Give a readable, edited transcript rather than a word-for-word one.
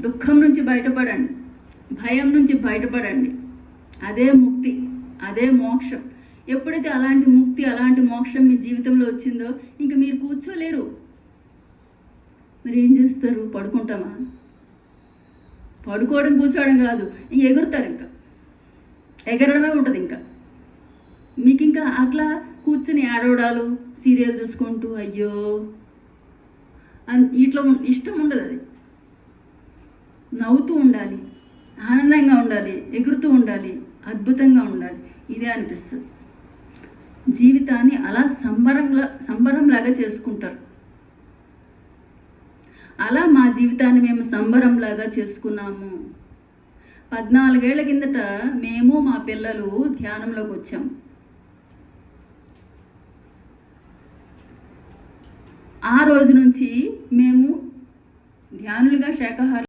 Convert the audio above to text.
దుఃఖం నుంచి బయటపడండి, భయం నుంచి బయటపడండి. అదే ముక్తి, అదే మోక్షం. ఎప్పుడైతే అలాంటి ముక్తి, అలాంటి మోక్షం మీ జీవితంలో వచ్చిందో ఇంక మీరు కూర్చోలేరు. మరి ఏం చేస్తారు? పడుకుంటామా? పడుకోవడం కూర్చోవడం కాదు, ఇంక ఎగురుతారు. ఇంకా ఎగరడమే ఉంటుంది. ఇంకా మీకు ఇంకా అట్లా కూర్చుని ఆడవడాలు, సీరియల్ చూసుకుంటూ అయ్యో అని ఇట్లా ఇష్టం ఉండదు. అది నవ్వుతూ ఉండాలి, ఆనందంగా ఉండాలి, ఎగురుతూ ఉండాలి, అద్భుతంగా ఉండాలి. ఇదే అనిపిస్తుంది. జీవితాన్ని అలా సంబరంలాగా చేసుకుంటారు. అలా మా జీవితాన్ని మేము సంబరంలాగా చేసుకున్నాము. 14 ఏళ్ల కిందట మేము మా పిల్లలు ధ్యానంలోకి వచ్చాము. ఆ రోజు నుంచి మేము ధ్యానులుగా శాకాహార